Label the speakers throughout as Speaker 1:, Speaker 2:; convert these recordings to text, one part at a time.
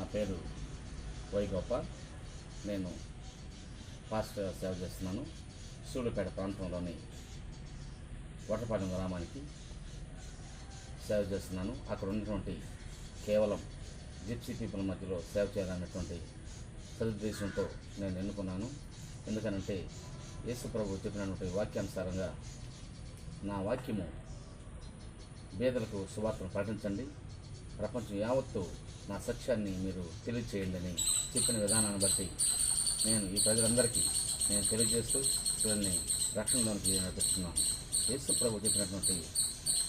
Speaker 1: నా పేరు వై గోపాల్. నేను పాస్టర్ సేవ చేస్తున్నాను. సూళ్ళూరుపేట ప్రాంతంలోని వటపాలెం గ్రామానికి సేవ చేస్తున్నాను. అక్కడ ఉన్నటువంటి కేవలం జిప్సీ పీపుల్ మధ్యలో సేవ చేయాలన్నటువంటి సదుద్దేశంతో నేను ఎన్నుకున్నాను. ఎందుకనంటే యేసు ప్రభు చెప్పినటువంటి వాక్యానుసారంగా నా వాక్యము పేదలకు సువార్తను ప్రకటించండి, ప్రపంచం యావత్తు నా సత్యాన్ని మీరు తెలియచేయండి అని చెప్పిన విధానాన్ని బట్టి నేను ఈ ప్రజలందరికీ నేను తెలియజేస్తూ వీళ్ళని రక్షణలోనికి నడిపిస్తున్నాను. యేసు ప్రభు చెప్పినటువంటి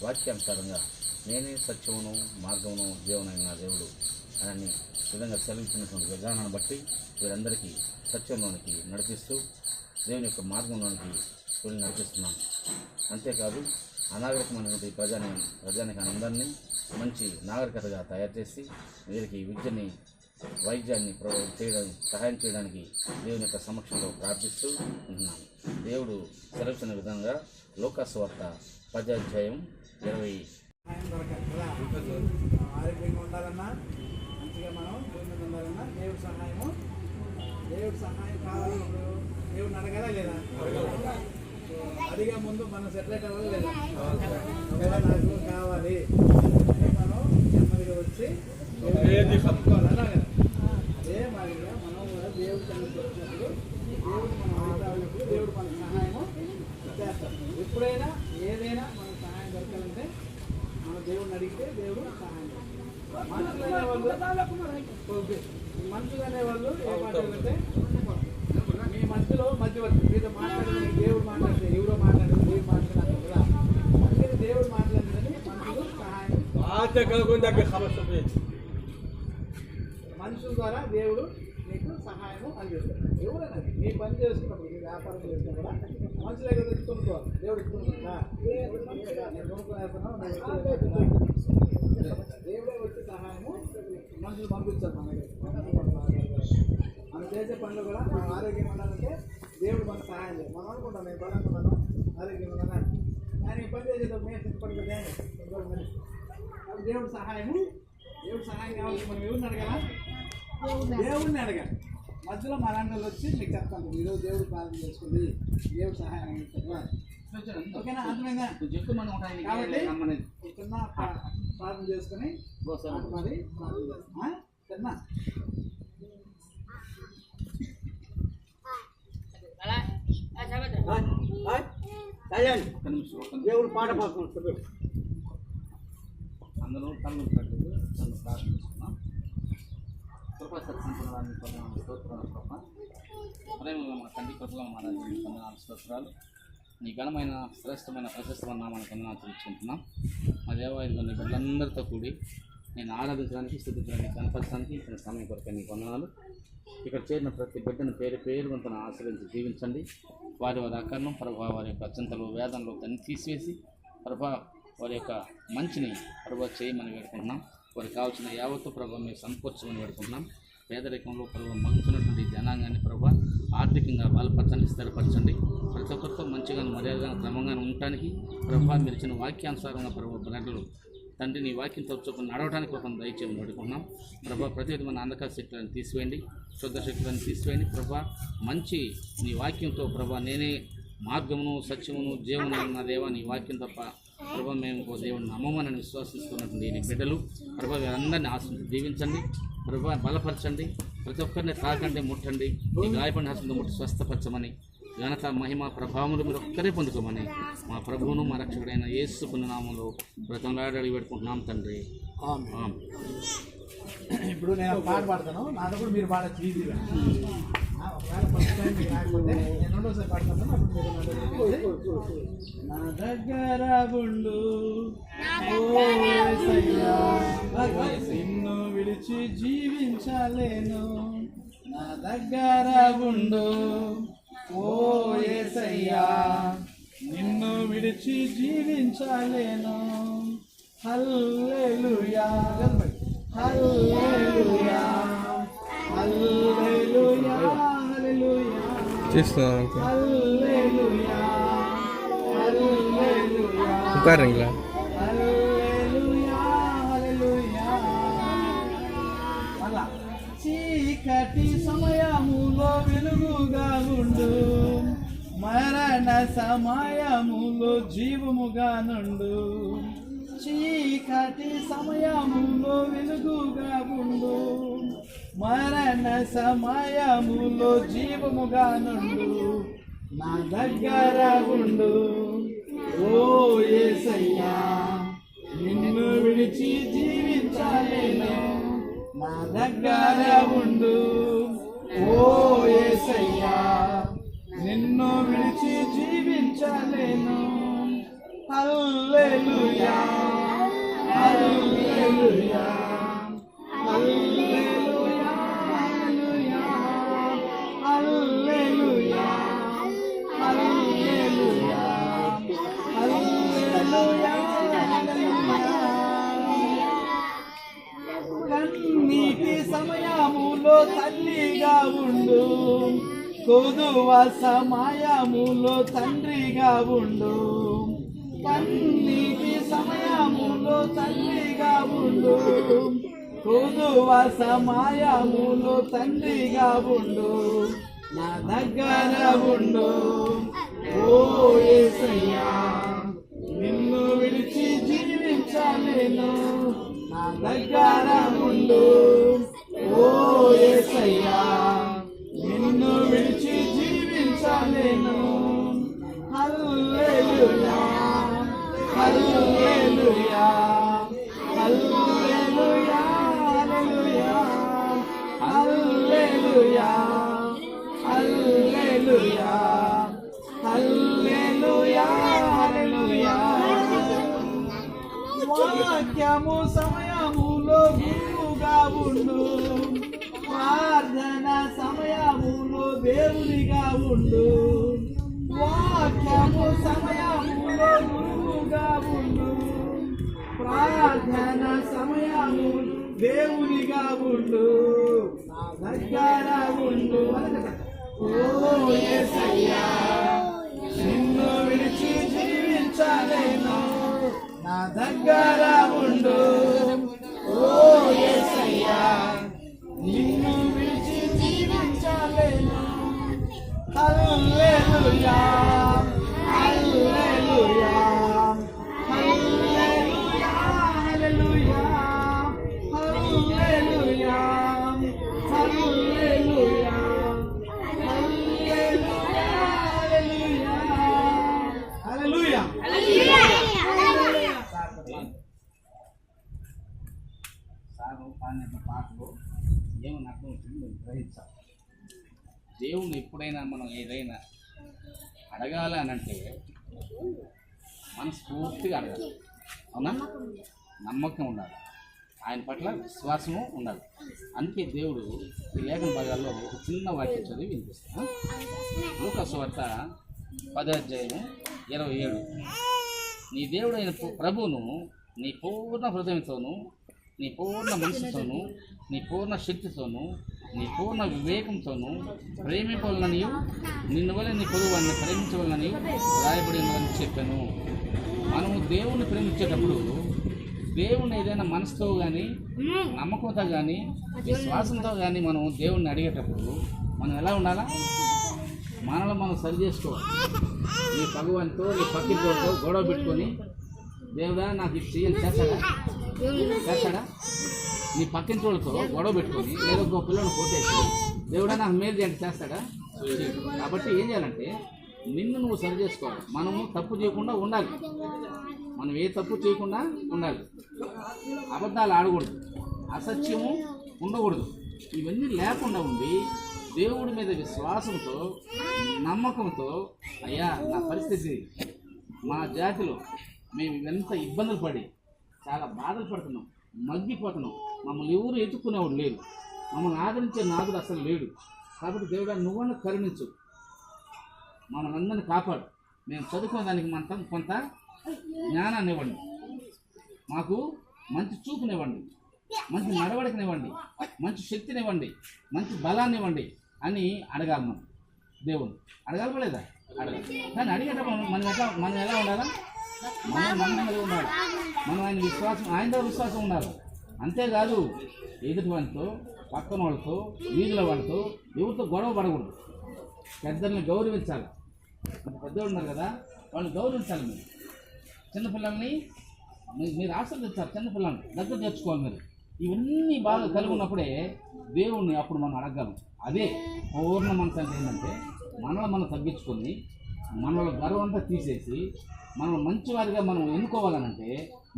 Speaker 1: వాక్యానుసారంగా నేనే సత్యమును మార్గమును జీవనైన నా దేవుడు అని విధంగా సెలవించినటువంటి విధానాన్ని బట్టి వీరందరికీ సత్యంలోనికి నడిపిస్తూ దేవుని యొక్క మార్గంలోనికి వీళ్ళు నడిపిస్తున్నాను. అంతేకాదు అనాగరికమైనటువంటి ప్రజానికి అందరినీ మంచి నాగరికతగా తయారు చేసి వీరికి విద్యని వైద్యాన్ని సహాయం చేయడానికి దేవుని యొక్క సమక్షంలో ప్రార్థిస్తూ ఉంటున్నాను. దేవుడు సెలవించిన విధంగా లోకాసు వార్త 10వ అధ్యాయం 20.
Speaker 2: ఆరోగ్యంగా ఉండాలన్నా, మంచిగా మనం భూమి ఉండాలన్నా దేవుడి సహాయం కావాలన్నప్పుడు దేవుడిని అడగాలా లేదా? అడిగే ముందు మనం సెటిల్ అవ్వాలి లేదా? నాకు కావాలి మనం నెమ్మదిగా వచ్చి కప్పుకోవాలన్నా కదా. అదే మాదిరిగా మనం కూడా దేవుడి తల్లికి వచ్చినప్పుడు దేవుడు మనం అడుగుతాడు, దేవుడు మనకు సహాయము చేస్తాడు. ఎప్పుడైనా ఏదైనా మనకు సహాయం దొరకాలంటే మన దేవుడిని అడిగితే దేవుడు సహాయం చేస్తాడు. మనుషులు అనేవాళ్ళు ఏ మాట్లాడాలంటే మీ మధ్యలో మధ్యవర్తి, మీతో మాట్లాడిన దేవుడు మాట్లాడితే ఎవరో మాట్లాడారు, దేవుడు మాట్లాడారు కదా. అందుకని దేవుడు మాట్లాడిందని మనుషులు సహాయం, మనుషుల ద్వారా దేవుడు మీకు సహాయము అందిస్తాడు. ఎవరైనా మీ పని చేసుకున్నప్పుడు, మీ వ్యాపారం చేసినా కూడా మనుషులే కదా కొనుక్కోవాలి. దేవుడు కొనుక్కుంటా, నేను కొనుక్కునేస్తున్నాను, దేవుడే వచ్చి సహాయము మనుషులు పంపిస్తారు. మనం చేసే పనులు కూడా మనం ఆరోగ్యం ఉండాలంటే దేవుడు మనకు సహాయం చేయాలి. మనం అనుకుంటాం నేను పనుకున్నాను ఆరోగ్యం ఉన్నాను, ఆయన ఈ పని చేసేటప్పుడు మేము సిద్ధపడిపోతే దేవుడు సహాయం కావాలి. మనం ఎవరిని అడగాల? దేవుడిని అడగాలి. మధ్యలో మా లాంటి వాళ్ళు వచ్చి మీకు చెప్తాను, ఈరోజు దేవుడు ప్రార్థన చేసుకోండి, దేవుడు సహాయం అందిస్తారు. ఓకేనా? అర్థమైందా? కాబట్టి చిన్న ప్రార్థన చేసుకుని మరి చిన్న
Speaker 3: దేవుడు పాట పాడుతున్నాడు.
Speaker 1: అందరూ కళ్ళు కట్టుకు నన్ను ప్రార్థిస్తున్నాం. కృపా సత్సంపదాన్ని పొందాలని స్తోత్రాలు కృప. ప్రేమగా మా తండ్రి కృపలో మా రాజ్యాన్ని పొందనాలు స్తోత్రాలు. నీ ఘనమైన శ్రేష్టమైన ప్రశస్తమైన నామాన్ని పొందనాలు తెలుసుకుంటున్నాం. మా దేవాలయంలో నీ బిడ్డలందరితో కూడి నేను ఆరాధించడానికి, స్థుతించడానికి, కనపరచడానికి ఇచ్చిన సమయం కొరకు నీ వందనాలు. ఇక్కడ చేరిన ప్రతి బిడ్డను పేరు వంతున ఆశ్రయించి జీవించండి. వారి అకరణం ప్రభావ, వారి యొక్క చింతలు వేదనలు దాన్ని తీసివేసి ప్రభా వారి యొక్క మంచిని ప్రభావ చేయమని వేడుకుంటున్నాం. వారికి కావాల్సిన యావత్తు ప్రభావ మీరు సమకూర్చమని వేడుకుంటున్నాం. పేదరికంలో ప్రభావ మగ్గుతున్నటువంటి జనాంగాన్ని ప్రభావ ఆర్థికంగా బలపరచండి, స్థిరపరచండి. ప్రతి ఒక్కరితో మంచిగా మర్యాదగా క్రమంగా ఉండటానికి ప్రభావ మీరు ఇచ్చిన వాక్యానుసారంగా ప్రభావ బిడ్డలు తండ్రి నీ వాక్యం తోచుకుని నడవడానికి ఒక దయచేయమని వేడుకుంటున్నాం. ప్రభా ప్రతి విధమైన అంధకార శక్తులను తీసివేయండి, శుద్ధ శక్తులను తీసివేయండి. ప్రభా మంచి నీ వాక్యంతో ప్రభా నేనే మార్గమును సత్యమును జీవను నా దేవా నీ వాక్యం తప్ప ప్రభా మేము దేవుడిని నమ్మమని విశ్వాసిస్తున్నటువంటి నీ బిడ్డలు ప్రభా వీరందరినీ ఆశించి దీవించండి. ప్రభా బలపరచండి, ప్రతి ఒక్కరిని తాకండి, ముట్టండి, నీ గాయపడిన హస్తంతో ముట్టి స్వస్థపరచమని ఘనత మహిమ ప్రభావములు మీరు ఒక్కరే పొందుకోమని మా ప్రభువును మా రక్షకుడైన యేసు పుణ్యనామంలో బ్రతంలాడి పెట్టుకుంటున్నాం తండ్రి.
Speaker 2: ఇప్పుడు నేను పాట పాడతాను, నాతో కూడా మీరు పాడచ్చు ఈజీగా. ఒకవేళ ఫస్ట్ టైం మీకు రాకపోతే నేను రెండోసారి పాడుతాను. అప్పుడు నా దగ్గర ఉండు నిన్ను విడిచి జీవించలేను, నా దగ్గర ఉండు ఓ యేసయ్యా, నిన్ను విడిచి జీవించలేను. హల్లెలూయా హల్లెలూయా హల్లెలూయా హల్లెలూయా
Speaker 4: చేస్తున్నాను
Speaker 2: హల్లెలూయా హల్లెలూయా
Speaker 4: పుకారంగా
Speaker 2: హల్లెలూయా హల్లెలూయా. మన మళ్ళా చీకటి సమయములో వెలుగుగా ఉండు, మరణ సమయములో జీవముగా నుండు. చీకటి సమయములో వెలుగుగా ఉండు, మరణ సమయములో జీవముగా నుండు. నా దగ్గర ఉండు ఓ యేసయ్యా, నిన్ను విడిచి జీవించలేను. నా దగ్గర ఉండు ఓ యేసయ్యా, నిన్ను విడిచి జీవించలేను. హల్లెలూయా హల్లెలూయా హల్లెలూయా హల్లెలూయా హల్లెలూయా హల్లెలూయా కన్నీటి సమయములో తల్లిగా ఉండు, కొదువ సమయములో తండ్రిగా ఉండు. కన్నీటి సమయములో తల్లిగా ఉండు, కొదువ సమయములో తండ్రిగా ఉండు. నా దగ్గర ఉండు ఓ యేసయ్యా, నిన్ను విడిచి జీవించలేను. నా దగ్గర ఉండు ఓ యేసయ్యా, నిన్ను విడిచి జీవించలేను. హల్లెలూయా హల్లెలూయా హల్లెలూయా హల్లెలూయా హల్లెలూయా హల్లెలూయా హల్లెలూయా. వాక్యము సమయములో గురువుగా ఉండు, ప్రార్థన సమయములో దేవునిగా ఉండు. వాక్యము సమయములో గురువుగా ఉండు, ప్రార్థన సమయము దేవునిగా ఉండు. నా దగ్గర ఉండు ఓ యేసయ్యా, నిన్ను విడిచి జీవించలేను. నా దగ్గర ఉండు ఓ యేసయ్యా, నిన్ను విడిచి జీవించలేను. హల్లెలూయా హల్లెలూయా హల్లెలూయా హల్లెలూయా హల్లెలూయా హల్లెలూయా హల్లెలూయా హల్లెలూయా.
Speaker 1: సాగు పాడిన పాటలు ఏమని అర్థం అవుతుంది మేము గ్రహించాలి. దేవుని ఎప్పుడైనా మనం ఏదైనా అడగాలి అని అంటే మనస్ఫూర్తిగా అడగాలి. అవునా? నమ్మకం ఉండాలి, ఆయన పట్ల విశ్వాసము ఉండాలి. అందుకే దేవుడు ఈ లేఖన భాగాల్లో ఒక చిన్న వాక్యం చదివి వినిపిస్తాను. లూకా సువార్త 10:27. నీ దేవుడైన ప్రభువును నీ పూర్ణ హృదయంతోనూ, నీ పూర్ణ మనసుతోనూ, నీ పూర్ణ శక్తితోనూ, నీ పూర్ణ వివేకంతోనూ ప్రేమింపవలననియు, నిన్ను వల్ల నీ పొరుగువారిని ప్రేమించవలననియు రాయబడి ఉన్నదని చెప్పాను. మనము దేవుణ్ణి ప్రేమించేటప్పుడు దేవుణ్ణి ఏదైనా మనసుతో కానీ, నమ్మకంతో కానీ, విశ్వాసంతో కానీ మనం దేవుణ్ణి అడిగేటప్పుడు మనం ఎలా ఉండాలా? మనలో మనం సరి చేసుకోవాలి. నీ భగవాన్తో, నీ పక్కింటితో గొడవ పెట్టుకొని దేవుడా నాకు ఇది చేయాలి చేస్తాడా? నీ పక్కింటి వాళ్ళతో గొడవ పెట్టుకొని లేదా ఒక పిల్లలను కొట్టేసి దేవుడా నాకు మేలు చేయండి చేస్తాడా? కాబట్టి ఏం చేయాలంటే నిన్ను నువ్వు సరి చేసుకోవాలి. మనము తప్పు చేయకుండా ఉండాలి. మనం ఏ తప్పు చేయకుండా ఉండాలి. అబద్ధాలు ఆడకూడదు, అసత్యము ఉండకూడదు. ఇవన్నీ లేకుండా ఉండి దేవుడి మీద విశ్వాసంతో, నమ్మకంతో, అయ్యా నా పరిస్థితి, మా జాతిలో మేము ఎంత ఇబ్బందులు పడి చాలా బాధలు పడుతున్నాం, మగ్గిపోతున్నాం, మమ్మల్ని ఎవరు ఎత్తుక్కునేవాడు లేరు, మమ్మల్ని ఆదరించే నాదుడు అసలు లేడు. కాబట్టి దేవుడా నువ్వన్న కరుణించు, మమ్మల్ని అందరినీ కాపాడు, మేము చదువుకునే దానికి మనం కొంత జ్ఞానాన్ని ఇవ్వండి, మాకు మంచి చూపునివ్వండి, మంచి నడవడికనివ్వండి, మంచి శక్తినివ్వండి, మంచి బలాన్ని ఇవ్వండి అని అడగాలి. మనం దేవుని అడగాలలేదా? అడగాలి. కానీ అడిగేటప్పుడు మనం ఎలా ఉండాలా? మనం ఉండాలి. మనం ఆయన విశ్వాసం, ఆయన విశ్వాసం ఉండాలి. అంతేకాదు ఎదుటివానితో పక్కన వాళ్ళతో వీధుల వాళ్ళతో ఎవరితో గొడవ పడకూడదు. పెద్దల్ని గౌరవించాలి. పెద్దవాళ్ళు ఉన్నారు కదా, వాళ్ళు గౌరవించాలి. మీరు చిన్నపిల్లల్ని మీరు ఆశీర్వదించాలి. చిన్నపిల్లల్ని దగ్గర తెచ్చుకోవాలి. మీరు ఇవన్నీ బాగా కలిగి ఉన్నప్పుడే దేవుణ్ణి అప్పుడు మనం అడగలం. అదే పూర్ణ మనసు అంటే ఏంటంటే మనల్ని మనం తగ్గించుకొని మనలో గర్వం అంతా తీసేసి మనం మంచివారిగా మనం ఎన్నుకోవాలనంటే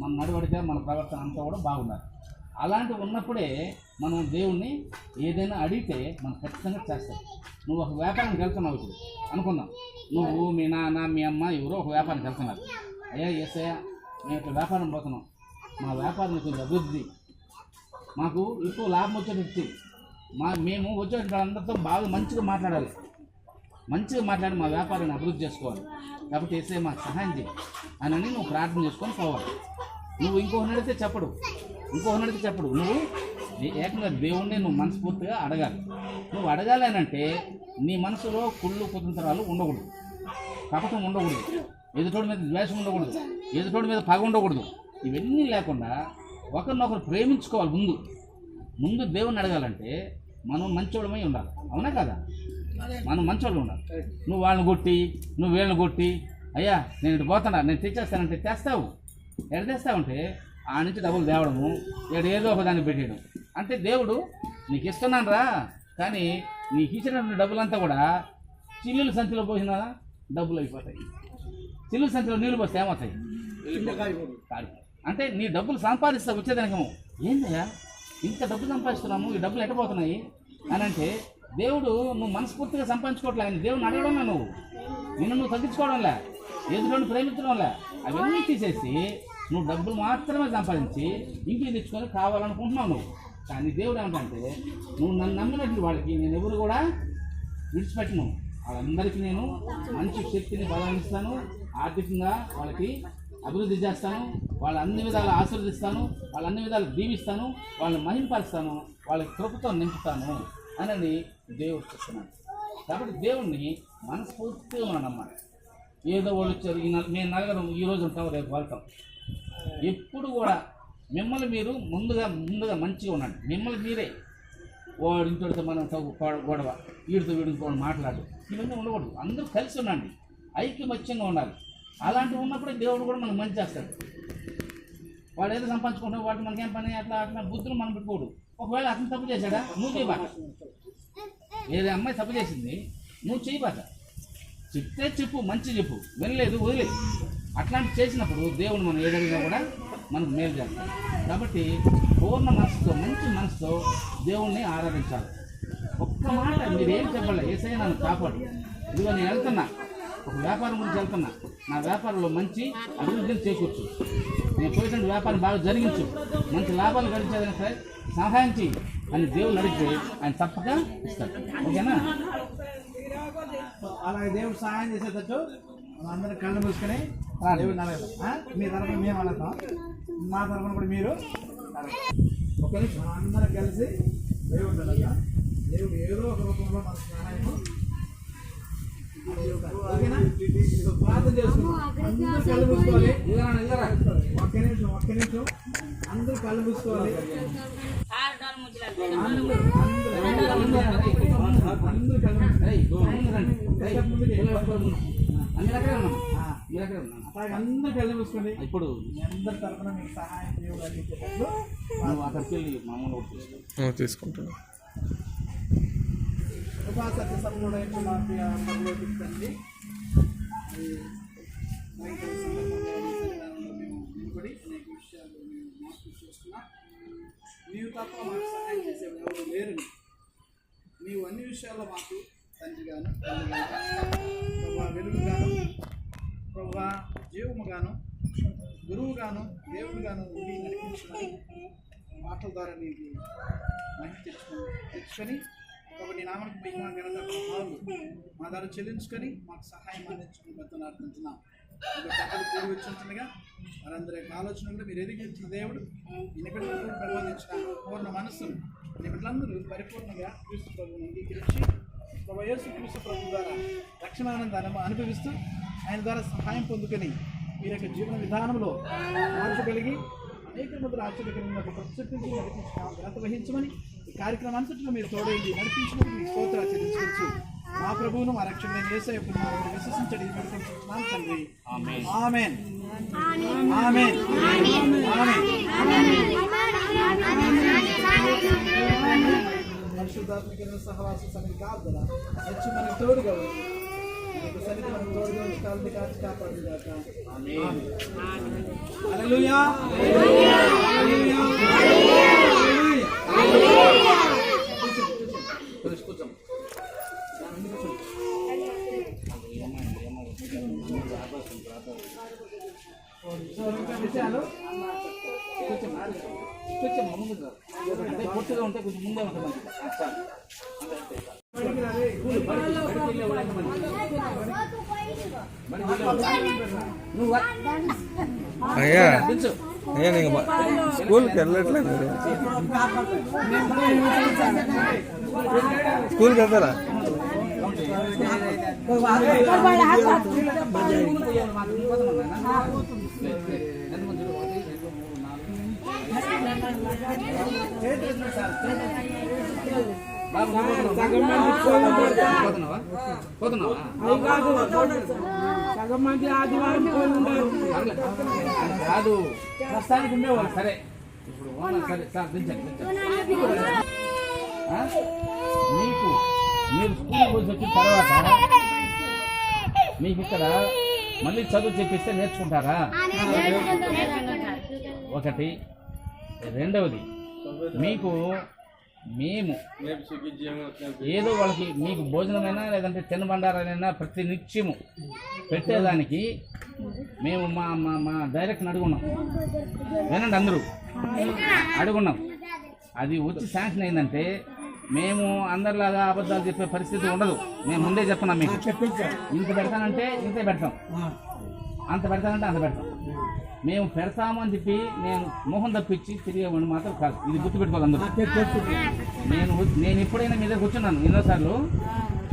Speaker 1: మన నడవడిక మన ప్రవర్తన అంతా కూడా బాగుండాలి. అలాంటివి ఉన్నప్పుడే మనం దేవుణ్ణి ఏదైనా అడిగితే మనం ఖచ్చితంగా చేస్తాం. నువ్వు ఒక వ్యాపారానికి వెళ్తున్నావు ఇప్పుడు అనుకుందాం. నువ్వు మీ నాన్న మీ అమ్మ ఎవరో ఒక వ్యాపారానికి వెళ్తున్నారు. అయ్యా ఏసయ్యా మేము ఇట్లా వ్యాపారం పోతున్నాం, మా వ్యాపారం కొంచెం అభివృద్ధి, మాకు ఎక్కువ లాభం వచ్చేటట్టు మేము వచ్చే వాళ్ళందరితో బాగా మంచిగా మాట్లాడాలి, మంచిగా మాట్లాడి మా వ్యాపారాన్ని అభివృద్ధి చేసుకోవాలి. కాబట్టి ఏసయ్య మాకు సహాయం చేయి అని నువ్వు ప్రార్థన చేసుకొని పోవాలి. నువ్వు ఇంకొకరిని అడిగితే చెప్పడు, నువ్వు ఏకంగా దేవుణ్ణి నువ్వు మనస్ఫూర్తిగా అడగాలి. నువ్వు అడగాలి అని అంటే నీ మనసులో కుళ్ళు కుతంత్రాలు ఉండకూడదు, కపటం ఉండకూడదు, ఎదుటోడి మీద ద్వేషం ఉండకూడదు, ఎదుటోడి మీద పగ ఉండకూడదు. ఇవన్నీ లేకుండా ఒకరినొకరు ప్రేమించుకోవాలి. ముందు దేవుణ్ణి అడగాలంటే మనం మంచోళ్ళమై ఉండాలి. అవునా కదా? మనం మంచోళ్ళు ఉండాలి. నువ్వు వాళ్ళని కొట్టి నువ్వు వీళ్ళని కొట్టి అయ్యా నేను ఇటు పోతాడా నేను తెచ్చేస్తానంటే తెస్తావు. ఎడ తెస్తావంటే ఆ నుంచి డబ్బులు తేవడము, ఏదో ఒక దాన్ని పెట్టేయడం. అంటే దేవుడు నీకు ఇస్తున్నాను రా, కానీ నీకు ఇచ్చినటువంటి డబ్బులంతా కూడా చిల్లుల సంచిలో పోసిన డబ్బులు అయిపోతాయి. చిల్లుల సంచిలో నీళ్ళు పోస్తే ఏమవుతాయి? అంటే నీ డబ్బులు సంపాదిస్తా వచ్చేదానికేమో ఏందయ్యా ఇంత డబ్బు సంపాదిస్తున్నాము, ఈ డబ్బులు ఎట్టబోతున్నాయి అని అంటే దేవుడు నువ్వు మనస్ఫూర్తిగా సంపాదించుకోవట్లే. ఆయన దేవుడిని అడగడంలే, నువ్వు తగ్గించుకోవడంలే, ఎదురుని ప్రేమించడంలే. అవన్నీ తీసేసి నువ్వు డబ్బులు మాత్రమే సంపాదించి ఇంటికి తెచ్చుకొని కావాలనుకుంటున్నావు నువ్వు. కానీ దేవుడు ఏమిటంటే నువ్వు నన్ను నమ్మినట్లు వాళ్ళకి నేను ఎవరు కూడా విడిచిపెట్టను. వాళ్ళందరికీ నేను మంచి శక్తిని బలాన్ని ఇస్తాను, ఆర్థికంగా వాళ్ళకి అభివృద్ధి చేస్తాను, వాళ్ళ అన్ని విధాలు ఆశీర్వదిస్తాను, వాళ్ళ అన్ని విధాలు దీవిస్తాను, వాళ్ళని మహింపరుస్తాను, వాళ్ళకి కృపతో నింపుతాను అని దేవుడు చెప్తున్నాడు. కాబట్టి దేవుణ్ణి మనస్ఫూర్తిగా మనం నమ్మాలి. ఏదో వాళ్ళు వచ్చారు, మేము నలుగురం ఈరోజు ఉంటాం, రేపు వెళ్తాం. ఎప్పుడు కూడా మిమ్మల్ని మీరు ముందుగా మంచిగా ఉండండి. మిమ్మల్ని మీరే వాడు ఇంటితో మనం గొడవ, వీడితో మాట్లాడు, ఇవన్నీ ఉండకూడదు. అందరూ కలిసి ఉండండి, ఐక్యమత్యంగా ఉండాలి. అలాంటివి ఉన్నప్పుడే దేవుడు కూడా మనం మంచి చేస్తాడు. వాడు ఏదో సంపాదించుకుంటాం, వాటి మనకేం పని అట్లా బుద్ధులు మనం పెట్టుకోడు. ఒకవేళ అతను తప్పు చేశాడా నువ్వు చేయబాక, ఏదో అమ్మాయి తప్పు చేసింది నువ్వు చేయబాక, చెప్తే చెప్పు, మంచి చెప్పు, వినలేదు వదిలేదు. అట్లాంటి చేసినప్పుడు దేవుడు మనం ఏదైనా కూడా మనకు మేలు చేస్తాం. కాబట్టి పూర్ణ మనసుతో మంచి మనసుతో దేవుణ్ణి ఆరాధించాలి. ఒక్క మాట మీరు ఏం చెప్పాలి, ఏసయ్య నన్ను కాపాడు, ఇదిగో నేను వెళ్తున్నా, ఒక వ్యాపారం గురించి వెళ్తున్నా, నా వ్యాపారంలో మంచి అభివృద్ధిని చేకూర్చు, నేను పోయేటువంటి వ్యాపారం బాగా జరిగించు, మంచి లాభాలు గడించేదని సరే సహాయం చేయి అని దేవుడు అడిగితే ఆయన తప్పక ఇస్తాడు. ఓకేనా?
Speaker 2: అలాగే దేవుడు సహాయం చేసేటట్టు అందరూ కళ్ళు మూసుకొని దేవుడు అడగదాం. మీ తరఫున మేము అడుగుతాం, మా తరఫున కూడా మీరు ఒక మనం అందరం కలిసి దేవుడు అడగదాం. దేవుడు ఏదో ఒక రూపంలో మన సహాయం ప్రార్థన చేసుకున్నాం. అందరూ కళ్ళు మూసుకోవాలి. ఒక్క నిమిషం అందరూ కళ్ళు మూసుకోవాలి. అందరూ కళ్ళు మూసుకోండి. ఇప్పుడు అందరి తరఫున మీకు సహాయం చేయగలిగేటట్లు అక్కడికి వెళ్ళి మామూలుగా
Speaker 4: తీసుకుంటాను.
Speaker 2: కృపా సత్య సంపూర్ణమైన మా ప్రియ పరలోక తండ్రి, నిలబడి అనేక విషయాలు మేము మార్పు చేస్తున్నాం. నీవు తప్ప మాకు సహాయం చేసేవాడు ఎవరు లేరు. నీవు అన్ని విషయాల్లో మాకు తండ్రిగాను, ప్రభా వెలుగుగాను, ప్రభా జీవముగాను, గురువుగాను, దేవుడుగాను ఉండి నడిపించమని మాటల ద్వారా నీకు మహిమ తెచ్చుకొని కాబట్టి నామకు మహిమ ఘనత ప్రభావాలు మా ద్వారా చెల్లించుకొని మాకు సహాయం అందించుకుని బతులు అర్థించున్నాం. కాబట్టి అక్కడ తిరిగి వచ్చింటుండగా వారందరి యొక్క ఆలోచనలు మీరు ఎదిగించిన దేవుడు నిన్నటి ప్రబోధించిన పూర్ణ మనస్సును నిన్నట్లందరూ పరిపూర్ణంగా క్రీస్తు ప్రభువును అంగీకరించి ప్రభు యేసు క్రీస్తు ప్రభు ద్వారా రక్షణానందాన్ని అనుభవిస్తూ ఆయన ద్వారా సహాయం పొందుకొని మీ యొక్క జీవన విధానంలో మార్చగలిగి అనేక మంది ఆశ్చర్యకరంగా ప్రత్యేకించి నడిపించిన ఘనత వహించమని కార్యక్రమం అంతట్లో మీరు తోడైంది నడిపించినందుకు మీకు స్తోత్రాలు చెల్లించవచ్చు. మా ప్రభువును మా రక్షకుడైన యేసయ్య యొక్క నామములో విశ్వసించడి వేడుకుంటున్నాను తండ్రి.
Speaker 1: ఆమేన్.
Speaker 2: ఆమేన్. ఆమేన్. పరిశుద్ధాత్మక సహవాస సన్నిధి కాపుదల వచ్చి మనకు తోడుగా ఉంది. మనకు సన్నిధి మనకు తోడుగా ఉండి కాళ్ళని కాచి కాపాడు గాక.
Speaker 1: ఆమేన్.
Speaker 2: హల్లెలూయా.
Speaker 1: కూర్చోం.
Speaker 2: ఇంకా విషయాలు
Speaker 1: కొంచెం ముందు అంటే పొట్టుగా ఉంటే కొంచెం ముందే ఉంటుంది నువ్వు
Speaker 4: అయ్యా
Speaker 1: తెలుసు
Speaker 4: అయ్యా నీకు స్కూల్కి వెళ్ళట్లేదు మీరు స్కూల్కి వెళ్తారా
Speaker 2: సగం మంది ఆదివారం
Speaker 1: కాదు ప్రస్తుతానికి ఉండేవాళ్ళు సరే ఇప్పుడు సరే సార్ దించండి మీకు మీరు స్కూల్ పోసి వచ్చిన తర్వాత మీకు ఇక్కడ మళ్ళీ చదువు చెప్పిస్తే నేర్చుకుంటారా? ఒకటి. రెండవది మీకు మేము ఏదో వాళ్ళకి మీకు భోజనమైనా లేదంటే తినబండారైనా ప్రతి నిత్యము పెట్టేదానికి మేము మా మా మా డైరెక్ట్ని అడుగున్నాం. వినండి అందరూ అడుగున్నాం. అది వచ్చి శాంక్షన్ అయిందంటే మేము అందరిలాగా అబద్ధాలు చెప్పే పరిస్థితి ఉండదు. మేము ముందే చెప్తున్నాం మీకు ఇంత పెడతానంటే ఇంతే పెడతాం, అంత పెడతానంటే అంత పెడతాం. మేము పెడతాము అని చెప్పి నేను మొహం తప్పించి తిరిగేవాడిని మాత్రం కాదు. ఇది గుర్తుపెట్టుకోవాలి అందరూ. నేను ఎప్పుడైనా మీ దగ్గర కూర్చున్నాను ఎన్నోసార్లు.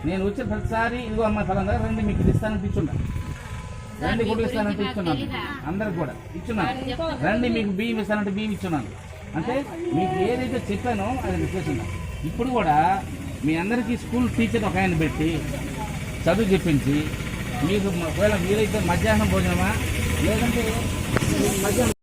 Speaker 1: నేను వచ్చిన ప్రతిసారి ఇదిగో అమ్మాయి ఫలంగా రండి మీకు ఇది ఇస్తానంటే ఇచ్చున్నాను, రండి గుడ్లు ఇస్తానంటే ఇచ్చున్నాను, అందరికి కూడా ఇచ్చున్నాను. రండి మీకు బియ్యం ఇస్తానంటే బియ్యం ఇచ్చున్నాను. అంటే మీకు ఏదైతే చెప్పానో అది చేస్తున్నాను. ఇప్పుడు కూడా మీ అందరికీ స్కూల్ టీచర్ ఒక ఆయన పెట్టి చదువు చెప్పించి మీకు ఒకవేళ మీరైతే మధ్యాహ్నం భోజనమా లేదంటే మధ్యాహ్నం